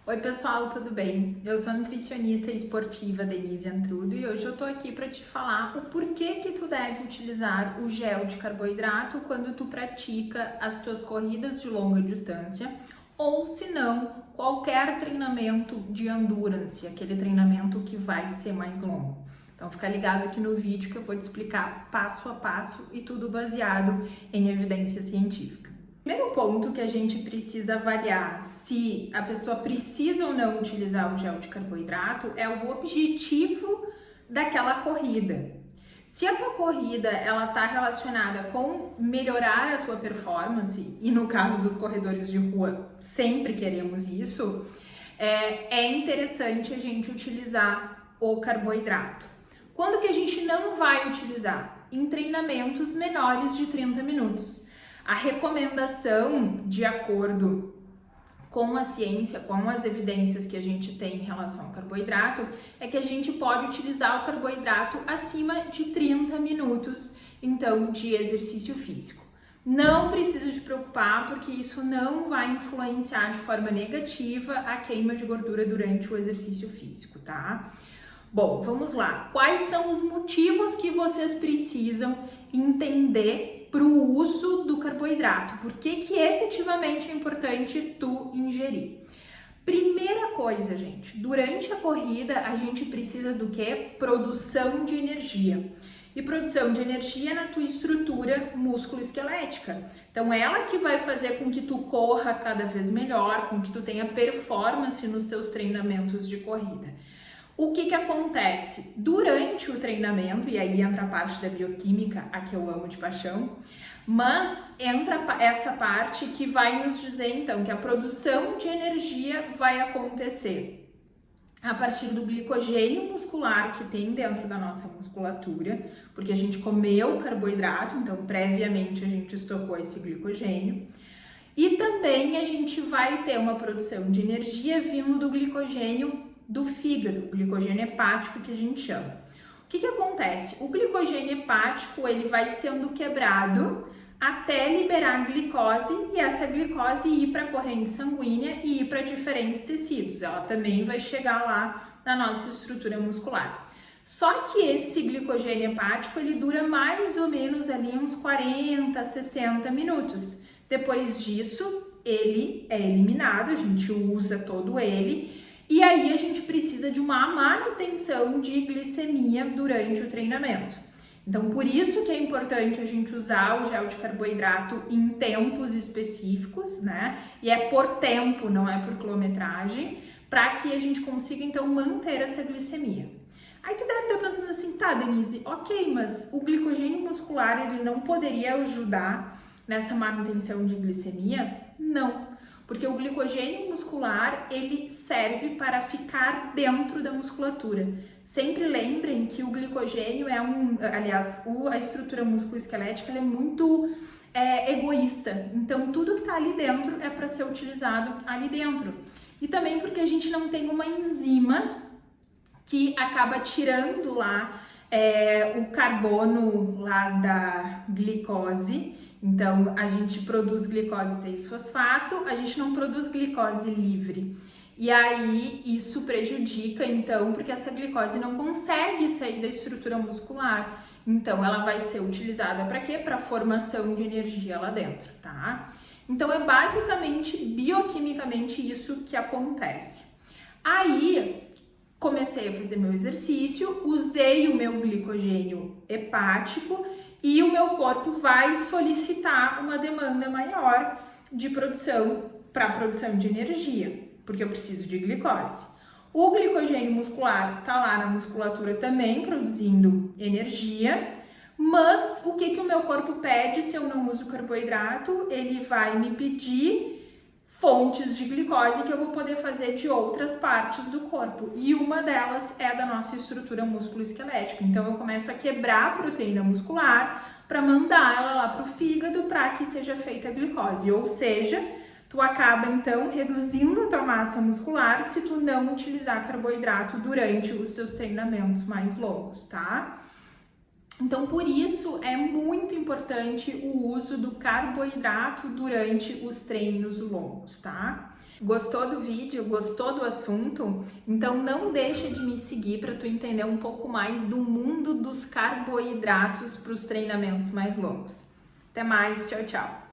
Oi pessoal, tudo bem? Eu sou a nutricionista esportiva Denise Antrudo e hoje eu tô aqui para te falar o porquê que tu deve utilizar o gel de carboidrato quando tu pratica as tuas corridas de longa distância ou se não, qualquer treinamento de endurance, aquele treinamento que vai ser mais longo. Então fica ligado aqui no vídeo que eu vou te explicar passo a passo e tudo baseado em evidência científica. O primeiro ponto que a gente precisa avaliar se a pessoa precisa ou não utilizar o gel de carboidrato é o objetivo daquela corrida. Se a tua corrida ela está relacionada com melhorar a tua performance, e no caso dos corredores de rua sempre queremos isso, é interessante a gente utilizar o carboidrato. Quando que a gente não vai utilizar? Em treinamentos menores de 30 minutos. A recomendação, de acordo com a ciência, com as evidências que a gente tem em relação ao carboidrato, é que a gente pode utilizar o carboidrato acima de 30 minutos, então, de exercício físico. Não precisa te preocupar, porque isso não vai influenciar de forma negativa a queima de gordura durante o exercício físico, tá? Bom, vamos lá. Quais são os motivos que vocês precisam entender para o uso do carboidrato? Por que efetivamente é importante tu ingerir? Primeira coisa, gente, durante a corrida a gente precisa do quê? Produção de energia. E produção de energia na tua estrutura músculo-esquelética. Então, ela que vai fazer com que tu corra cada vez melhor, com que tu tenha performance nos teus treinamentos de corrida. O que acontece? Durante o treinamento, e aí entra a parte da bioquímica, a que eu amo de paixão, mas entra essa parte que vai nos dizer, então, que a produção de energia vai acontecer a partir do glicogênio muscular que tem dentro da nossa musculatura, porque a gente comeu carboidrato, então previamente a gente estocou esse glicogênio. E também a gente vai ter uma produção de energia vindo do glicogênio do fígado, o glicogênio hepático que a gente chama. O que acontece? O glicogênio hepático ele vai sendo quebrado até liberar a glicose e essa glicose ir para a corrente sanguínea e ir para diferentes tecidos. Ela também vai chegar lá na nossa estrutura muscular. Só que esse glicogênio hepático ele dura mais ou menos ali uns 40, 60 minutos. Depois disso, ele é eliminado, a gente usa todo ele. E aí a gente precisa de uma manutenção de glicemia durante o treinamento. Então, por isso que é importante a gente usar o gel de carboidrato em tempos específicos, né? E é por tempo, não é por quilometragem, para que a gente consiga, então, manter essa glicemia. Aí tu deve estar pensando assim, tá, Denise, ok, mas o glicogênio muscular, ele não poderia ajudar nessa manutenção de glicemia? Não. Porque o glicogênio muscular, ele serve para ficar dentro da musculatura. Sempre lembrem que o glicogênio é a estrutura musculoesquelética ela é muito egoísta. Então, tudo que está ali dentro é para ser utilizado ali dentro. E também porque a gente não tem uma enzima que acaba tirando lá o carbono lá da glicose. Então, a gente produz glicose 6-fosfato, a gente não produz glicose livre. E aí, isso prejudica, então, porque essa glicose não consegue sair da estrutura muscular. Então, ela vai ser utilizada para quê? Para formação de energia lá dentro, tá? Então, é basicamente, bioquimicamente, isso que acontece. Aí, comecei a fazer meu exercício, usei o meu glicogênio hepático, e o meu corpo vai solicitar uma demanda maior de produção para produção de energia, porque eu preciso de glicose. O glicogênio muscular está lá na musculatura também produzindo energia, mas o que o meu corpo pede se eu não uso carboidrato? Ele vai me pedir fontes de glicose que eu vou poder fazer de outras partes do corpo. E uma delas é da nossa estrutura musculoesquelética. Então, eu começo a quebrar a proteína muscular para mandar ela lá para o fígado para que seja feita a glicose. Ou seja, tu acaba, então, reduzindo a tua massa muscular se tu não utilizar carboidrato durante os teus treinamentos mais longos, tá? Então, por isso, é muito importante o uso do carboidrato durante os treinos longos, tá? Gostou do vídeo? Gostou do assunto? Então não deixa de me seguir para tu entender um pouco mais do mundo dos carboidratos para os treinamentos mais longos. Até mais, tchau, tchau!